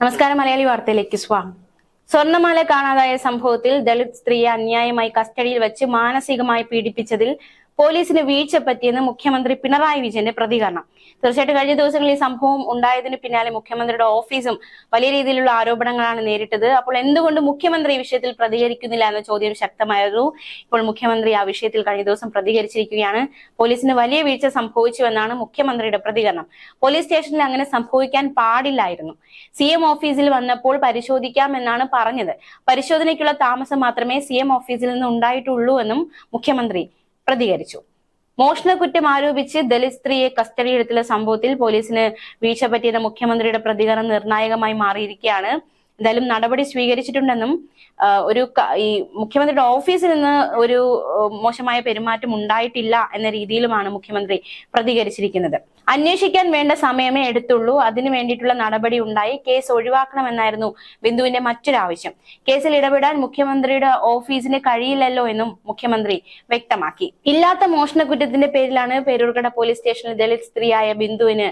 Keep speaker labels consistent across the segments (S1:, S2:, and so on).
S1: നമസ്കാരം. മലയാളി വാർത്തയിലേക്ക് സ്വാഗതം. സ്വർണ്ണമാല കാണാതായ സംഭവത്തിൽ ദളിത് സ്ത്രീയെ അന്യായമായി കസ്റ്റഡിയിൽ വെച്ച് മാനസികമായി പീഡിപ്പിച്ചതിൽ പോലീസിന് വീഴ്ച പറ്റിയെന്ന് മുഖ്യമന്ത്രി പിണറായി വിജയന്റെ പ്രതികരണം. തീർച്ചയായിട്ടും കഴിഞ്ഞ ദിവസങ്ങളിൽ ഈ സംഭവം ഉണ്ടായതിന് പിന്നാലെ മുഖ്യമന്ത്രിയുടെ ഓഫീസും വലിയ രീതിയിലുള്ള ആരോപണങ്ങളാണ് നേരിട്ടത്. അപ്പോൾ എന്തുകൊണ്ട് മുഖ്യമന്ത്രി ഈ വിഷയത്തിൽ പ്രതികരിക്കുന്നില്ല എന്ന ചോദ്യം ശക്തമായിരുന്നു. ഇപ്പോൾ മുഖ്യമന്ത്രി ആ വിഷയത്തിൽ കഴിഞ്ഞ ദിവസം പ്രതികരിച്ചിരിക്കുകയാണ്. പോലീസിന് വലിയ വീഴ്ച സംഭവിച്ചുവെന്നാണ് മുഖ്യമന്ത്രിയുടെ പ്രതികരണം. പോലീസ് സ്റ്റേഷനിൽ അങ്ങനെ സംഭവിക്കാൻ പാടില്ലായിരുന്നു. CM ഓഫീസിൽ വന്നപ്പോൾ പരിശോധിക്കാമെന്നാണ് പറഞ്ഞത്. പരിശോധനയ്ക്കുള്ള താമസം മാത്രമേ CM ഓഫീസിൽ നിന്ന് ഉണ്ടായിട്ടുള്ളൂ എന്നും മുഖ്യമന്ത്രി പ്രതികരിച്ചു. മോഷണക്കുറ്റം ആരോപിച്ച് ദലിത് സ്ത്രീയെ കസ്റ്റഡിയെടുത്തുള്ള സംഭവത്തിൽ പോലീസിന് വീഴ്ച പറ്റിയെന്ന മുഖ്യമന്ത്രിയുടെ പ്രതികരണം നിർണായകമായി മാറിയിരിക്കുകയാണ്. എന്തായാലും നടപടി സ്വീകരിച്ചിട്ടുണ്ടെന്നും ഈ മുഖ്യമന്ത്രിയുടെ ഓഫീസിൽ നിന്ന് ഒരു മോശമായ പെരുമാറ്റം ഉണ്ടായിട്ടില്ല എന്ന രീതിയിലുമാണ് മുഖ്യമന്ത്രി പ്രതികരിച്ചിരിക്കുന്നത്. അന്വേഷിക്കാൻ വേണ്ട സമയമേ എടുത്തുള്ളൂ, അതിനു വേണ്ടിയിട്ടുള്ള നടപടി ഉണ്ടായി, കേസ് ഒഴിവാക്കണമെന്നായിരുന്നു ബിന്ദുവിന്റെ മറ്റൊരാവശ്യം. കേസിൽ ഇടപെടാൻ മുഖ്യമന്ത്രിയുടെ ഓഫീസിന് കഴിയില്ലല്ലോ എന്നും മുഖ്യമന്ത്രി വ്യക്തമാക്കി. ഇല്ലാത്ത മോഷണക്കുറ്റത്തിന്റെ പേരിലാണ് പേരൂർക്കട പോലീസ് സ്റ്റേഷനിൽ ദലിത് സ്ത്രീയായ ബിന്ദുവിന്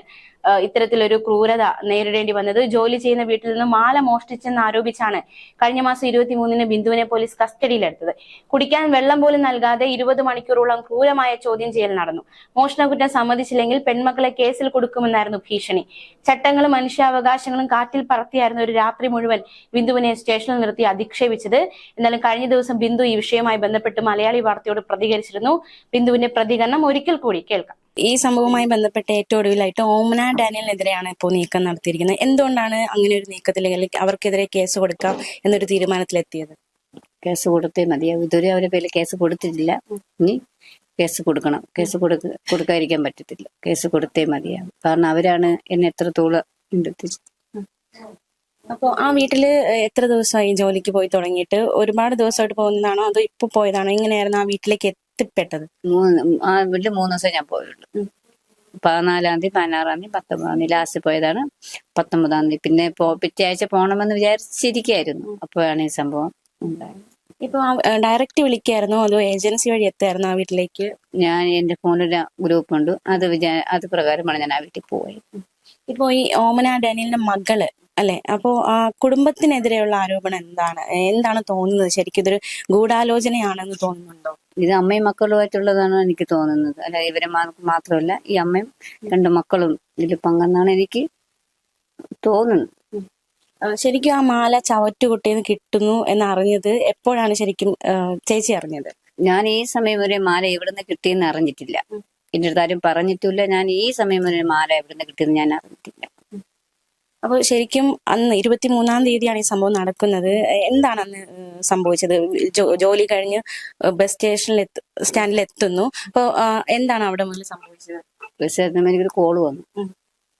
S1: ഇത്തരത്തിലൊരു ക്രൂരത നേരിടേണ്ടി വന്നത്. ജോലി ചെയ്യുന്ന വീട്ടിൽ നിന്ന് മാല മോഷ്ടിച്ചെന്ന് ആരോപിച്ചാണ് കഴിഞ്ഞ മാസം 23-ന് ബിന്ദുവിനെ പോലീസ് കസ്റ്റഡിയിലെടുത്തത്. കുടിക്കാൻ വെള്ളം പോലും നൽകാതെ 20 മണിക്കൂറോളം ക്രൂരമായ ചോദ്യം ചെയ്യൽ നടന്നു. മോഷണക്കുറ്റം സമ്മതിച്ചില്ലെങ്കിൽ പെൺമക്കളെ കേസിൽ കൊടുക്കുമെന്നായിരുന്നു ഭീഷണി. ചട്ടങ്ങളും മനുഷ്യാവകാശങ്ങളും കാറ്റിൽ പറത്തിയായിരുന്നു ഒരു രാത്രി മുഴുവൻ ബിന്ദുവിനെ സ്റ്റേഷനിൽ നിർത്തി അധിക്ഷേപിച്ചത്. എന്നാലും കഴിഞ്ഞ ദിവസം ബിന്ദു ഈ വിഷയവുമായി ബന്ധപ്പെട്ട് മലയാളി വാർത്തയോട് പ്രതികരിച്ചിരുന്നു. ബിന്ദുവിന്റെ പ്രതികരണം ഒരിക്കൽ കൂടി കേൾക്കാം.
S2: ഈ സംഭവവുമായി ബന്ധപ്പെട്ട് ഏറ്റവും ഒടുവിലായിട്ട് ഓമന ഡാനിയലിനെതിരെയാണ് ഇപ്പോൾ നീക്കം നടത്തിയിരിക്കുന്നത്. എന്തുകൊണ്ടാണ് അങ്ങനെ ഒരു നീക്കത്തിലേക്ക് അവർക്കെതിരെ കേസ് കൊടുക്കാം എന്നൊരു തീരുമാനത്തിലെത്തിയത്?
S3: കേസ് കൊടുത്തേ മതിയാവും. ഇതുവരെ അവരെ പേരിൽ കേസ് കൊടുത്തിട്ടില്ല. ഇനി കേസ് കൊടുക്കണം. കേസ് കൊടുക്കാതിരിക്കാൻ പറ്റത്തില്ല. കേസ് കൊടുത്തേ മതിയാവും. കാരണം അവരാണ് എന്നെ എത്രത്തോളം എത്തിച്ചത്.
S2: അപ്പോൾ ആ വീട്ടില് എത്ര ദിവസമായി ജോലിക്ക് പോയി തുടങ്ങിയിട്ട്? ഒരുപാട് ദിവസമായിട്ട് പോകുന്നതാണോ അതോ ഇപ്പൊ പോയതാണോ? എങ്ങനെയായിരുന്നു ആ വീട്ടിലേക്ക് എത്തിപ്പെട്ടത്?
S3: ആ വീട്ടില് 3 ദിവസം ഞാൻ പോയുള്ളൂ. 14-ാം തീയതി, 16-ാം തീയതി, 19-ാം തീയതി ലാസ്റ്റ് പോയതാണ്. 19-ാം തീയതി പിന്നെ പിറ്റേ ആഴ്ച പോകണമെന്ന് വിചാരിച്ചിരിക്കായിരുന്നു. അപ്പോഴാണ് ഈ സംഭവം ഉണ്ടായത്.
S2: ഇപ്പൊ ഡയറക്റ്റ് വിളിക്കായിരുന്നോ അതോ ഏജൻസി വഴി എത്തായിരുന്നോ ആ വീട്ടിലേക്ക്?
S3: ഞാൻ എന്റെ ഫോണിൽ ഗ്രൂപ്പ് ഉണ്ട്, അത് പ്രകാരമാണ് ഞാൻ ആ വീട്ടിൽ പോയത്.
S2: ഇപ്പൊ ഈ ഓമന ഡാനിയലിന്റെ മകള് അല്ലെ, അപ്പോ ആ കുടുംബത്തിനെതിരെയുള്ള ആരോപണം എന്താണ് തോന്നുന്നത്? ശരിക്കും ഇതൊരു ഗൂഢാലോചനയാണെന്ന് തോന്നുന്നുണ്ടോ?
S3: ഇത് അമ്മയും മക്കളുമായിട്ടുള്ളതാണ് എനിക്ക് തോന്നുന്നത്. അല്ല, ഇവരെ മാത്രമല്ല, ഈ അമ്മയും 2 മക്കളും ഇതിൽ പങ്കെന്നാണ് എനിക്ക് തോന്നുന്നത്.
S2: ശരിക്കും ആ മാല ചവറ്റുകുട്ടിന്ന് കിട്ടുന്നു എന്നറിഞ്ഞത് എപ്പോഴാണ് ശരിക്കും ചേച്ചി അറിഞ്ഞത്?
S3: ഞാൻ ഈ സമയം വരെ മാല എവിടുന്ന് കിട്ടിയെന്ന് അറിഞ്ഞിട്ടില്ല. എന്റെ അടുത്ത് ആരും പറഞ്ഞിട്ടില്ല. ഞാൻ ഈ സമയം വരെ മാല എവിടുന്ന് കിട്ടിയെന്ന് ഞാൻ അറിഞ്ഞിട്ടില്ല.
S2: അപ്പോൾ ശരിക്കും അന്ന് 23-ാം തീയതിയാണ് ഈ സംഭവം നടക്കുന്നത്. എന്താണ് അന്ന് സംഭവിച്ചത്? ജോലി കഴിഞ്ഞ് ബസ് സ്റ്റാൻഡിൽ എത്തുന്നു. അപ്പോൾ എന്താണ് അവിടെ മുതൽ സംഭവിച്ചത്?
S3: ബസ് എത്തുമ്പോൾ എനിക്കൊരു കോള് വന്നു.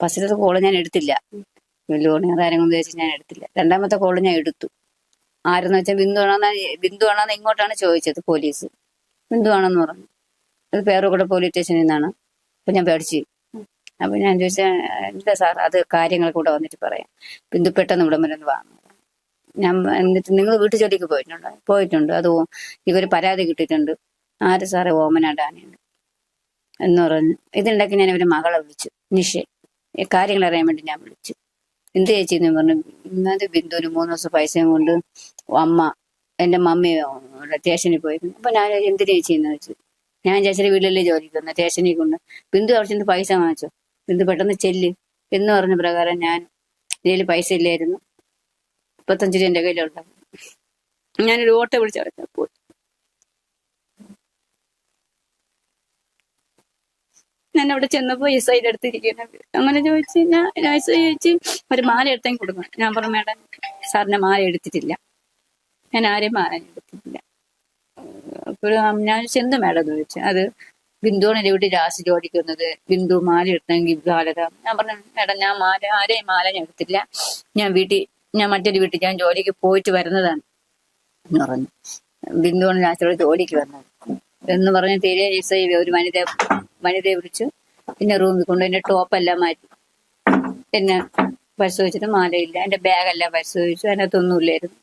S3: ഫസ്റ്റത്തെ കോള് ഞാൻ എടുത്തില്ല. ലോണിങ് കാര്യങ്ങളൊന്നും ചോദിച്ചാൽ ഞാൻ എടുത്തില്ല. 2ാമത്തെ കോള് ഞാൻ എടുത്തു. ആരെന്ന് വെച്ചാൽ ബിന്ദു ആണോന്ന് ഇങ്ങോട്ടാണ് ചോദിച്ചത് പോലീസ്. ബിന്ദു ആണെന്ന് പറഞ്ഞു. അത് പേരൂർക്കട പോലീസ് സ്റ്റേഷനിൽ നിന്നാണ്. അപ്പൊ ഞാൻ പേടിച്ചു. അപ്പൊ ഞാൻ ചോദിച്ചാൽ എന്താ സാർ, അത് കാര്യങ്ങൾ കൂടെ വന്നിട്ട് പറയാം. ബിന്ദു പെട്ടെന്ന് ഇവിടെ വരെ വാങ്ങും. ഞാൻ എന്നിട്ട് നിങ്ങൾ വീട്ടു ജോലിക്ക് പോയിട്ടുണ്ട്. അത് ഇവര് പരാതി കിട്ടിയിട്ടുണ്ട്. ആര് സാറേ? ഓമന ഡാനിയുണ്ട് എന്ന് പറഞ്ഞു. ഇതിനിടയ്ക്ക് ഞാൻ ഇവരെ മകളെ വിളിച്ചു, നിഷ. കാര്യങ്ങൾ അറിയാൻ വേണ്ടി ഞാൻ വിളിച്ചു. എന്ത് ചേച്ചിന്ന് പറഞ്ഞു. ഇന്നത് ബിന്ദുവിന് 3 ദിവസം പൈസയും കൊണ്ട് എന്റെ മമ്മി സ്റ്റേഷനിൽ പോയിരുന്നു. അപ്പൊ ഞാൻ എന്തിനു ചേച്ചിന്ന് വെച്ചു. ഞാൻ ചേച്ചിയുടെ വീട്ടിലല്ലേ ജോലിക്ക് വന്ന, സ്റ്റേഷനിൽ കൊണ്ട് ബിന്ദു അവിടെ പൈസ വാങ്ങിച്ചു. ബിന്ദു പെട്ടെന്ന് ചെല്ല് എന്ന് പറഞ്ഞ പ്രകാരം ഞാൻ ഇതിൽ പൈസ ഇല്ലായിരുന്നു. 35 രൂപ എന്റെ കയ്യിലുണ്ടാവും. ഞാനൊരു ഓട്ടോ വിളിച്ചടക്കാൻ പോയി. ഞാൻ അവിടെ ചെന്നപ്പോ SI എടുത്തിരിക്കുന്നത്. അങ്ങനെ ചോദിച്ചു. ഞാൻ SI ചോദിച്ച് ഒരു മാല എടുത്തേക്ക് കൊടുക്കണം. ഞാൻ പറഞ്ഞു, മേഡം സാറിന്റെ മാല എടുത്തിട്ടില്ല, ഞാൻ ആരെയും മാല എടുത്തിട്ടില്ല. അപ്പോൾ ഞാൻ ചെന്ന് മേഡം ചോദിച്ചു. അത് ബിന്ദുവാണ് എന്റെ വീട്ടിൽ ലാസ്റ്റ് ജോലിക്ക് വന്നത്. ബിന്ദു മാല എടുത്തെങ്കിൽ ബാലത. ഞാൻ പറഞ്ഞു, മേഡം ഞാൻ ആരെയും മാല ഞാൻ എടുത്തില്ല. ഞാൻ മറ്റൊരു വീട്ടിൽ ഞാൻ ജോലിക്ക് പോയിട്ട് വരുന്നതാണ് എന്ന് പറഞ്ഞു. ബിന്ദുവാണ് ലാസ്റ്റ് ജോലിക്ക് വന്നത് എന്ന് പറഞ്ഞ് തീരെ SI ഒരു വനിതയെ വിളിച്ചു. പിന്നെ റൂമിൽ കൊണ്ട് എന്റെ ടോപ്പെല്ലാം മാറ്റി എന്നെ പരിശോധിച്ചിട്ട് മാലയില്ല. എന്റെ ബാഗെല്ലാം പരിശോധിച്ചു. അതിനകത്തൊന്നുമില്ലായിരുന്നു.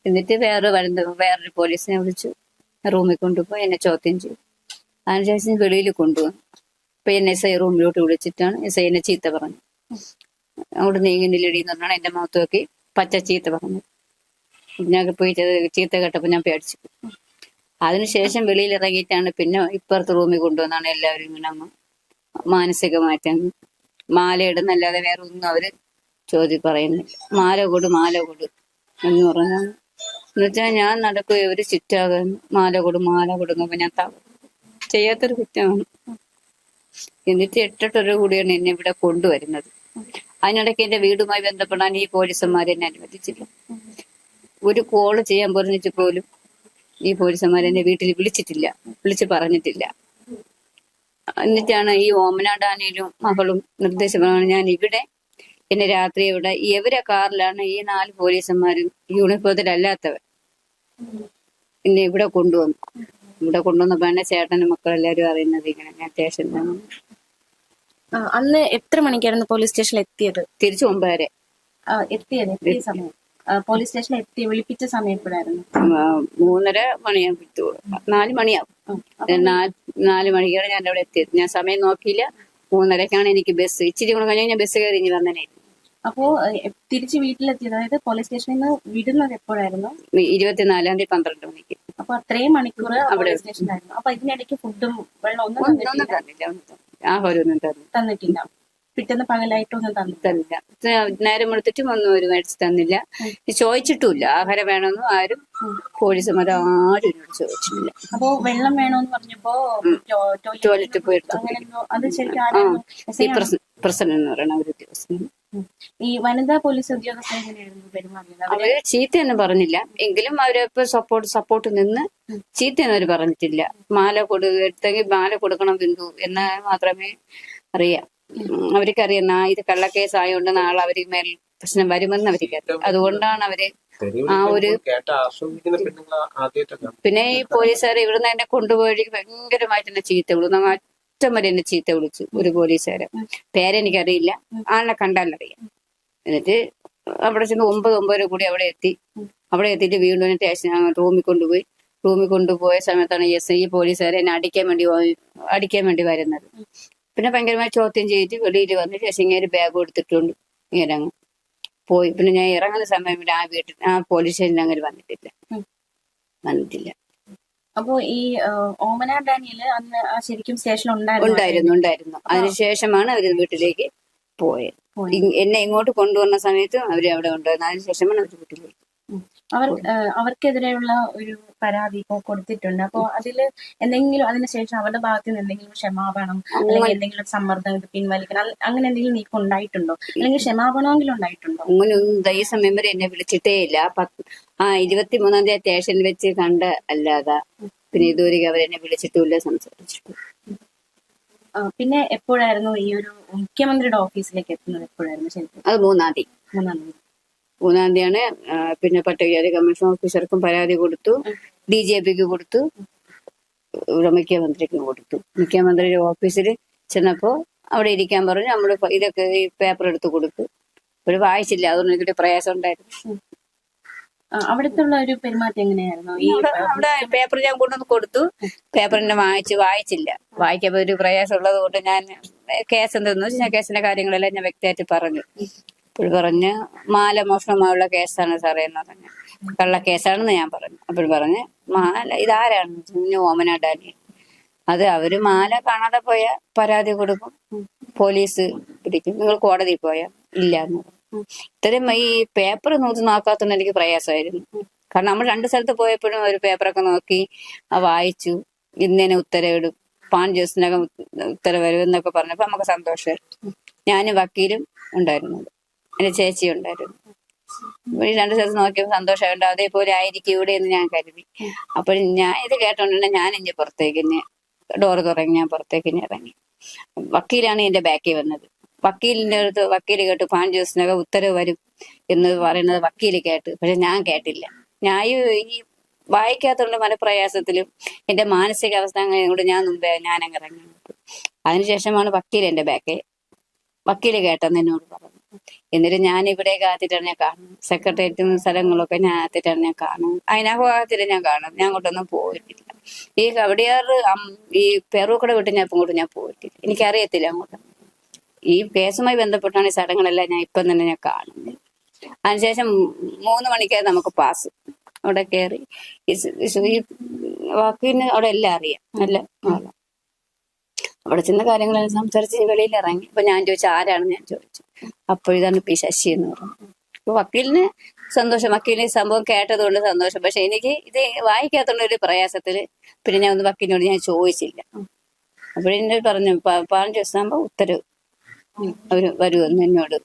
S3: എന്നിട്ട് വേറൊരു പോലീസിനെ വിളിച്ചു. റൂമിൽ കൊണ്ടുപോയി എന്നെ ചോദ്യം ചെയ്തു. അതിനുശേഷം വെളിയിൽ കൊണ്ടുവന്നു. അപ്പൊ എന്നെ SI റൂമിലോട്ട് വിളിച്ചിട്ടാണ് SI എന്നെ ചീത്ത പറഞ്ഞു. അങ്ങോട്ട് നീങ്ങുന്നില്ലടി എന്ന് പറഞ്ഞാണ് എന്റെ മുഖത്ത് നോക്കി പച്ച ചീത്ത പറഞ്ഞു. ഞാൻ പോയി ചീത്ത കേട്ടപ്പോ ഞാൻ പേടിച്ചു. അതിനുശേഷം വെളിയിൽ ഇറങ്ങിയിട്ടാണ് പിന്നെ ഇപ്പുറത്തെ റൂമിൽ കൊണ്ടുവന്നാണ് എല്ലാവരും ഇങ്ങനെ അങ്ങ് മാനസികമായിട്ട് മാല ഇടുന്നല്ലാതെ വേറെ ഒന്നും അവര് പറയുന്നില്ല. മാല കൊടു എന്ന് പറഞ്ഞാണ്. എന്നുവെച്ചാൽ ഞാൻ നടക്കുക ഇവര് ചുറ്റാകാൻ മാല കൊടുങ്ങുമ്പോ ഞാൻ ചെയ്യാത്തൊരു കുറ്റമാണ്. എന്നിട്ട് 8 കൂടിയാണ് എന്നെ ഇവിടെ കൊണ്ടുവരുന്നത്. അതിനിടയ്ക്ക് എന്റെ വീടുമായി ബന്ധപ്പെടാൻ ഈ പോലീസന്മാർ എന്നെ അനുവദിച്ചില്ല. ഒരു കോള് ചെയ്യാൻ പറഞ്ഞിട്ട് പോലും ഈ പോലീസന്മാർ എന്നെ വീട്ടിൽ വിളിച്ചു പറഞ്ഞിട്ടില്ല. എന്നിട്ടാണ് ഈ ഓമന ഡാനിയിലും മകളും നിർദ്ദേശമാണ് ഞാൻ ഇവിടെ എന്നെ രാത്രി ഇവിടെ എവരെ കാറിലാണ് ഈ 4 പോലീസന്മാരും യൂണിഫോമത്തിലല്ലാത്തവർ എന്നെ ഇവിടെ കൊണ്ടുവന്നപ്പോ എന്നെ ചേട്ടനും മക്കളെല്ലാരും അറിയുന്നത് ഇങ്ങനെ ഞാൻ സ്റ്റേഷനിലാണ്.
S2: അന്ന് എത്ര മണിക്കായിരുന്നു പോലീസ് സ്റ്റേഷനിൽ എത്തിയത്?
S3: തിരിച്ചു 9:30
S2: എത്തിയ സമയം പോലീസ് സ്റ്റേഷനിൽ വിളിപ്പിച്ച സമയം എപ്പോഴായിരുന്നു?
S3: 3:30 മണിയാകും. 4 മണിയാവും. 4 മണിക്കാണ് ഞാൻ അവിടെ എത്തിയത്. ഞാൻ സമയം നോക്കിയില്ല. 3:30ക്കാണ് എനിക്ക് ബസ്. ഇച്ചിരി കൂടെ കഴിഞ്ഞാൽ ഞാൻ ബസ് കയറി വന്നേ.
S2: അപ്പോ തിരിച്ച് വീട്ടിലെത്തിയത്, അതായത് പോലീസ് സ്റ്റേഷനിൽ നിന്ന് വിടുന്നത് എപ്പോഴായിരുന്നു?
S3: 24-ാം തീയതി 12 മണിക്ക്.
S2: അപ്പൊ അത്രയും മണിക്കൂർ അവിടെ സ്റ്റേഷനിലായിരുന്നു. അപ്പൊ ഇതിനിടയ്ക്ക് ഫുഡും വെള്ളം ഒന്നും
S3: ആഹാരമൊന്നും
S2: തന്നിട്ടില്ല. പിറ്റേന്ന് പകലായിട്ടൊന്നും
S3: തന്നില്ല. നേരം എടുത്തിട്ട് ഒന്നും ഒരു മേടിച്ച് തന്നില്ല. ചോദിച്ചിട്ടുമില്ല ആഹാരം വേണമെന്നും ആരും പോലീസുമാർ ആരും എന്നോട് ചോദിച്ചിട്ടില്ല.
S2: അപ്പോ വെള്ളം വേണമെന്ന് പറഞ്ഞപ്പോ
S3: ടോയ്ലറ്റ് പോയി എടുത്തു.
S2: അത് ശരിക്കും
S3: പ്രസിഡന്റ് എന്ന് പറയുന്ന ഒരു ഉദ്യോഗസ്ഥൻ.
S2: ഈ വനിതാ പോലീസ് ഉദ്യോഗസ്ഥർ എങ്ങനെയായിരുന്നു പെരുമാറിയത്?
S3: അവര് ചീത്തയൊന്നും പറഞ്ഞില്ല. എങ്കിലും അവരിപ്പോ സപ്പോർട്ട് നിന്ന് ചീത്തയൊന്നും അവര് പറഞ്ഞിട്ടില്ല. എടുത്തെങ്കിൽ മാല കൊടുക്കണം ബിന്ദു എന്ന് മാത്രമേ അറിയാം. അവർക്കറിയാം ഇത് കള്ളക്കേസ് ആയതുകൊണ്ട് നാളെ അവർക്ക് മേൽ പ്രശ്നം വരുമെന്ന് അവർക്കറിയാം. അതുകൊണ്ടാണ് അവര് ആ ഒരു പിന്നെ ഈ പോലീസുകാരെ ഇവിടുന്ന് എന്നെ കൊണ്ടുപോയി ഭയങ്കരമായിട്ട് എന്നെ ചീത്ത വിളിച്ചു. അറ്റം വരെ എന്നെ ചീത്ത വിളിച്ചു ഒരു പോലീസുകാരെ. പേരെനിക്കറിയില്ല, ആളെ കണ്ടാലറിയാം. എന്നിട്ട് അവിടെ ചെന്ന് 9 കൂടി അവിടെ എത്തിയിട്ട് വീണ്ടും സ്റ്റേഷൻ റൂമിൽ കൊണ്ടുപോയ സമയത്താണ് ഈ പോലീസുകാരെ എന്നെ അടിക്കാൻ വേണ്ടി വരുന്നത്. പിന്നെ ഭയങ്കരമായി ചോദ്യം ചെയ്തിട്ട് വെളിയിൽ വന്ന് ശശിങ്ങേര് ബാഗ് എടുത്തിട്ടുണ്ട് ഇങ്ങനെ അങ്ങ് പോയി. പിന്നെ ഞാൻ ഇറങ്ങുന്ന സമയം ആ പോലീസ് സ്റ്റേഷനിൽ അങ്ങനെ വന്നിട്ടില്ല.
S2: അപ്പോ ഈ ഓമന ഡാനിയല് അന്ന് ശരിക്കും സ്റ്റേഷൻ
S3: ഉണ്ടായിരുന്നു. അതിനുശേഷമാണ് അവര് വീട്ടിലേക്ക് പോയത്. എന്നെ ഇങ്ങോട്ട് കൊണ്ടുവന്ന സമയത്ത് അവര് അവിടെ ഉണ്ടായിരുന്നു. അതിനുശേഷമാണ് അവര് വീട്ടിലേക്ക്.
S2: അവർക്കെതിരെയുള്ള ഒരു പരാതി ഇപ്പോ കൊടുത്തിട്ടുണ്ട്. അപ്പോ അതില് എന്തെങ്കിലും അതിനുശേഷം അവരുടെ ഭാഗത്ത് നിന്ന് എന്തെങ്കിലും ക്ഷമാപണം അല്ലെങ്കിൽ എന്തെങ്കിലും സമ്മർദ്ദം പിൻവലിക്കണം അങ്ങനെ എന്തെങ്കിലും നീക്കം ഉണ്ടായിട്ടുണ്ടോ? അല്ലെങ്കിൽ ക്ഷമാപണമെങ്കിലും ഉണ്ടായിട്ടുണ്ടോ?
S3: അങ്ങനെയൊന്നും ഈ സമയം വരെ എന്നെ വിളിച്ചിട്ടേ ഇല്ല. 23-ാം തീയതി സ്റ്റേഷനിൽ വെച്ച് കണ്ട അല്ലാതെ പിന്നെ ഇതുവരെ അവരെന്നെ വിളിച്ചിട്ടുമില്ല, സംസാരിച്ചിട്ടില്ല.
S2: പിന്നെ എപ്പോഴായിരുന്നു ഈ ഒരു മുഖ്യമന്ത്രിയുടെ ഓഫീസിലേക്ക് എത്തുന്നത്? എപ്പോഴായിരുന്നു ശരിക്കും?
S3: അത് 3-ാം തീയതി. 3-ാം തീയതിയാണ്. പിന്നെ പട്ടികജാതി കമ്മീഷൻ ഓഫീസർക്കും പരാതി കൊടുത്തു, DGPക്ക് കൊടുത്തു, ഇവിടെ മുഖ്യമന്ത്രിക്കും കൊടുത്തു. മുഖ്യമന്ത്രിയുടെ ഓഫീസിൽ ചെന്നപ്പോ അവിടെ ഇരിക്കാൻ പറഞ്ഞു. നമ്മള് ഇതൊക്കെ ഈ പേപ്പർ എടുത്ത് കൊടുത്തു. ഒരു വായിച്ചില്ല, അതുകൊണ്ട് എനിക്കൊരു പ്രയാസം ഉണ്ടായിരുന്നു.
S2: അവിടുത്തെ ഒരു പെരുമാറ്റം എങ്ങനെയായിരുന്നു?
S3: അവിടെ പേപ്പർ ഞാൻ കൊണ്ടുവന്ന് കൊടുത്തു. പേപ്പറിനെ വായിച്ചില്ല. വായിക്കുമ്പോ ഒരു പ്രയാസം ഉള്ളത് കൊണ്ട് ഞാൻ കേസ് എന്തെന്ന് വെച്ചാൽ കേസിന്റെ കാര്യങ്ങളെല്ലാം ഞാൻ വ്യക്തമായിട്ട് പറഞ്ഞു. അപ്പോൾ പറഞ്ഞ് മാല മോഷണമായുള്ള കേസാണ് സാറേ എന്ന് പറഞ്ഞു. കള്ളക്കേസാണെന്ന് ഞാൻ പറഞ്ഞു. അപ്പോൾ പറഞ്ഞ് മാല ഇതാരാണ്? ഓമന ഡാനിയൽ. അത് അവര് മാല കാണാതെ പോയ പരാതി കൊടുക്കും, പോലീസ് പിടിക്കും. നിങ്ങൾ കോടതിയിൽ പോയാ ഇല്ല എന്ന് പറഞ്ഞു. ഇത്രയും ഈ പേപ്പർ നോക്കാത്തോണ്ട് എനിക്ക് പ്രയാസമായിരുന്നു. കാരണം നമ്മൾ 2 സ്ഥലത്ത് പോയപ്പോഴും ഒരു പേപ്പറൊക്കെ നോക്കി വായിച്ചു. ഇന്നേനെ ഉത്തരവിടും, 5 ദിവസത്തിനകം ഉത്തരവ് എന്നൊക്കെ പറഞ്ഞപ്പോ നമുക്ക് സന്തോഷമായിരുന്നു. ഞാനും വക്കീലും ഉണ്ടായിരുന്നത്, എന്റെ ചേച്ചി ഉണ്ടായിരുന്നു. ഈ 2 സ്ഥലത്ത് നോക്കിയപ്പോൾ സന്തോഷമായിട്ട് അതേപോലെ ആയിരിക്കും ഇവിടെ എന്ന് ഞാൻ കരുതി. അപ്പോൾ ഞാൻ ഇത് കേട്ടോണ്ട് ഞാൻ ഇനി പുറത്തേക്ക് ഡോറ് തുറങ്ങി ഞാൻ പുറത്തേക്ക് ഇറങ്ങി. വക്കീലാണ് എന്റെ ബാക്കിൽ വന്നത്. വക്കീലിന്റെ അടുത്ത് വക്കീല് കേട്ടു 5 ദിവസത്തിനകം ഉത്തരവ് വരും എന്ന് പറയുന്നത് വക്കീല് കേട്ട്. പക്ഷെ ഞാൻ കേട്ടില്ല. ഞാൻ ഈ വായിക്കാത്തുള്ള മനപ്രയാസത്തിലും എന്റെ മാനസികാവസ്ഥ കൊണ്ട് ഞാനങ്ങ് ഇറങ്ങി. അതിനുശേഷമാണ് വക്കീൽ എന്റെ വക്കീല് കേട്ടെന്ന് എന്നോട് പറഞ്ഞു. എന്നിട്ട് ഞാൻ ഇവിടെ കാത്തിട്ടാണ് ഞാൻ കാണുന്നത്. സെക്രട്ടേറിയറ്റും സ്ഥലങ്ങളൊക്കെ ഞാൻ കാത്തിട്ടാണ് ഞാൻ കാണുന്നത്. അതിനകത്തിട്ട് ഞാൻ കാണുന്നത്. ഞാൻ അങ്ങോട്ടൊന്നും പോയിട്ടില്ല. ഈ കവടിയാറ് ഈ പെറൂക്കട വിട്ട് ഞാൻ ഇങ്ങോട്ട് ഞാൻ പോയിട്ടില്ല. എനിക്കറിയത്തില്ല അങ്ങോട്ട്. ഈ കേസുമായി ബന്ധപ്പെട്ടാണ് ഈ ചടങ്ങുകളെല്ലാം ഞാൻ ഇപ്പം തന്നെ ഞാൻ കാണുന്നത്. അതിനുശേഷം 3 മണിക്ക് നമുക്ക് പാസ് അവിടെ കയറി ഈ വക്കീലിന് അവിടെ എല്ലാം അറിയാം, നല്ല ആളാ. അവിടെ ചെന്ന കാര്യങ്ങളെല്ലാം സംസാരിച്ച് വെളിയിൽ ഇറങ്ങി. അപ്പൊ ഞാൻ ചോദിച്ചു ആരാണെന്ന് ഞാൻ ചോദിച്ചു. അപ്പോഴിതാണ് പി ശശി എന്ന് പറഞ്ഞു. അപ്പൊ വക്കീലിന് സന്തോഷം, വക്കീലിന് ഈ സംഭവം കേട്ടതുകൊണ്ട് സന്തോഷം. പക്ഷെ എനിക്ക് ഇത് വായിക്കാത്തുള്ള ഒരു പ്രയാസത്തില് പിന്നെ ഞാൻ ഒന്ന് വക്കീലിനോട് ഞാൻ ചോദിച്ചില്ല. അപ്പോഴെന്നോട് പറഞ്ഞു 15 ദിവസമാകുമ്പോ ഉത്തരവ് അവര് വരുമെന്ന് എന്നോട്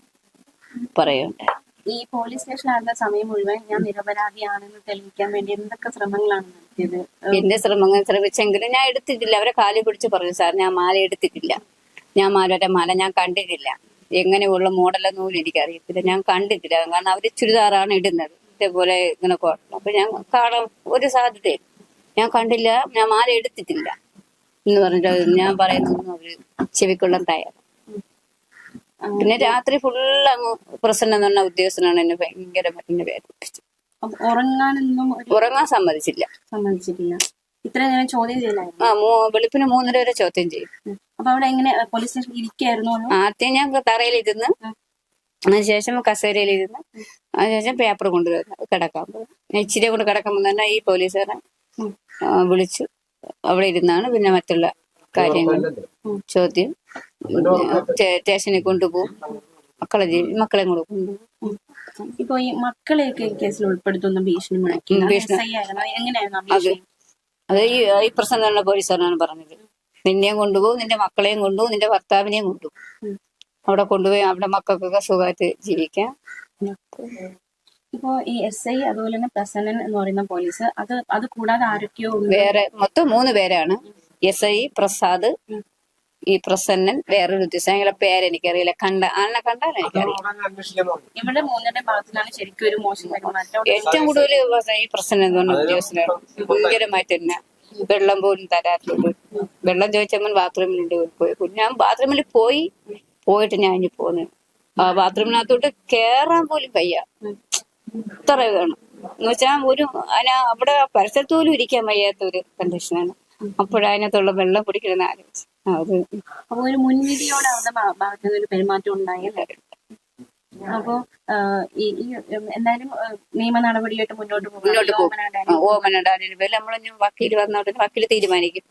S3: പറയുണ്ടായി.
S1: ഈ പോലീസ് സ്റ്റേഷനിലായിരുന്ന സമയം മുഴുവൻ ഞാൻ നിരപരാധിയാണെന്ന് തെളിയിക്കാൻ വേണ്ടി എന്തൊക്കെ ശ്രമങ്ങളാണ് നടത്തിയത്?
S3: എന്റെ ശ്രമങ്ങൾ ശ്രമിച്ചെങ്കിലും ഞാൻ എടുത്തിട്ടില്ല. അവരെ കാലിൽ പിടിച്ച് പറഞ്ഞു, സാർ ഞാൻ മാല എടുത്തിട്ടില്ല, ഞാൻ മാല ഞാൻ കണ്ടിട്ടില്ല, എങ്ങനെയുള്ള മോഡലൊന്നും എനിക്കറിയത്തില്ല, ഞാൻ കണ്ടിട്ടില്ല. കാരണം അവര് ചുരിദാറാണ് ഇടുന്നത്, ഇതേപോലെ ഇങ്ങനെ കോട്ടണം. അപ്പൊ ഞാൻ കാണാൻ ഒരു സാധ്യതയില്ല, ഞാൻ കണ്ടില്ല, ഞാൻ മാല എടുത്തിട്ടില്ല എന്ന് പറഞ്ഞിട്ട് ഞാൻ പറയുന്നൊന്നും അവര് ചെവിക്കൊള്ളാൻ തയ്യാറ്. പിന്നെ രാത്രി ഫുള്ള് അങ്ങ് പ്രസന്ന എന്ന് പറഞ്ഞ ഉദ്യോഗസ്ഥനാണ് എന്നെ ഭയങ്കരമായിട്ട് എന്നെ വേദനിപ്പിച്ചത്. ഉറങ്ങാൻ സമ്മതിച്ചില്ല.
S1: ഇത്ര നേരം ചോദ്യം ചെയ്യില്ലായിരുന്നു?
S3: വെളുപ്പിന് 3:30 വരെ ചോദ്യം ചെയ്യും.
S1: അപ്പൊ അവിടെ എങ്ങനെ പോലീസ് സ്റ്റേഷൻ ഇരിക്കായിരുന്നു?
S3: ആദ്യം ഞാൻ തറയിലിരുന്ന്, അതിനുശേഷം കസേരയിലിരുന്ന്, അതിനുശേഷം പേപ്പർ കൊണ്ടുവരുന്നു കിടക്കാൻ പോകും. ഞാൻ ഇച്ചിരി കൊണ്ട് കിടക്കുമ്പോൾ തന്നെ ഈ പോലീസുകാരെ വിളിച്ചു അവിടെ ഇരുന്നാണ് പിന്നെ മറ്റുള്ള കാര്യങ്ങൾ ചോദ്യം. സ്റ്റേഷനിൽ കൊണ്ടുപോകും, മക്കളെ കൂടെ കൊണ്ടുപോകും.
S1: ഇപ്പൊ ഈ മക്കളെയൊക്കെ കേസിൽ ഉൾപ്പെടുത്തുന്ന ഭീഷണി
S3: അത് ഈ പ്രസന്ന പോലീസുകാരനാണ് പറഞ്ഞത്. നിന്നെയും കൊണ്ടുപോകും, നിന്റെ മക്കളെയും കൊണ്ടുപോകും, നിന്റെ ഭർത്താവിനെയും കൊണ്ടുപോകും. അവിടെ കൊണ്ടുപോയി അവിടെ മക്കൾക്കൊക്കെ സുഖമായിട്ട് ജീവിക്കാം.
S1: ഇപ്പോ ഈ SI അതുപോലെ തന്നെ പ്രസന്നൻ എന്ന് പറയുന്ന പോലീസ്, അത് കൂടാതെ ആരൊക്കെയോ
S3: വേറെ മൊത്തം 3 പേരാണ്. SI പ്രസാദ്, ഈ പ്രസന്നൻ, വേറൊരു ഉദ്യോഗസ്ഥൻ. അയാളെ പേരെനിക്കറിയില്ല. ആളിനെ കണ്ടാൽ എനിക്കറിയാം.
S1: ഇവിടെ 3 ഭാഗത്തിലാണ് ശരിക്കും ഒരു മോശം പെരുമാറ്റം.
S3: ഏറ്റവും കൂടുതൽ ഈ പ്രസന്നൻ എന്ന് പറഞ്ഞ ഉദ്യോഗസ്ഥനാണ്. ഭയങ്കരമായിട്ട് തന്നെ വെള്ളം പോലും തരാറുണ്ട്. വെള്ളം ചോദിച്ചപ്പോൾ ബാത്റൂമിലുണ്ട് പോയി. ഞാൻ ബാത്റൂമിൽ പോയിട്ട് ഞാൻ ഇനി പോന്നു. ആ ബാത്റൂമിനകത്തോട്ട് കേറാൻ പോലും വയ്യ, ഇത്ര വേണം എന്ന് വെച്ചാൽ അവിടെ പരിസരത്ത് പോലും ഇരിക്കാൻ വയ്യാത്ത ഒരു കണ്ടീഷനാണ്. അപ്പോഴതിനകത്തുള്ള വെള്ളം കുടിക്കണമെന്ന് ആലോചിച്ചു.
S1: അപ്പൊ ഒരു മുൻവിധിയോടെ അവരുടെ ഭാഗത്ത് ഒരു പെരുമാറ്റം ഉണ്ടായല്ലേ? അപ്പോ എന്തായാലും നിയമ നടപടിയായിട്ട് മുന്നോട്ട്
S3: പോകും. ഓമനടാനിന് പേര് നമ്മളൊന്നും വക്കീല് വന്നോട്ട് വക്കീല് തീരുമാനിക്കും.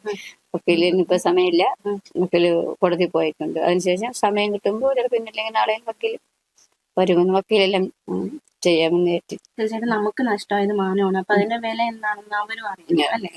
S3: വക്കീലിന് ഇപ്പൊ സമയമില്ല, വക്കീല് കോടതി പോയിട്ടുണ്ട്. അതിനുശേഷം സമയം കിട്ടുമ്പോൾ ചിലപ്പോൾ ഇന്നില്ലെങ്കിൽ നാളെ വക്കീല് വരുമെന്ന് വക്കീലെല്ലാം ചെയ്യാമെന്ന് ഏറ്റി.
S1: തീർച്ചയായിട്ടും നമുക്ക് നഷ്ടമായത് മാനമാണ്. അപ്പൊ അതിന്റെ വില എന്താണെന്ന് അവരും അറിയില്ല അല്ലേ?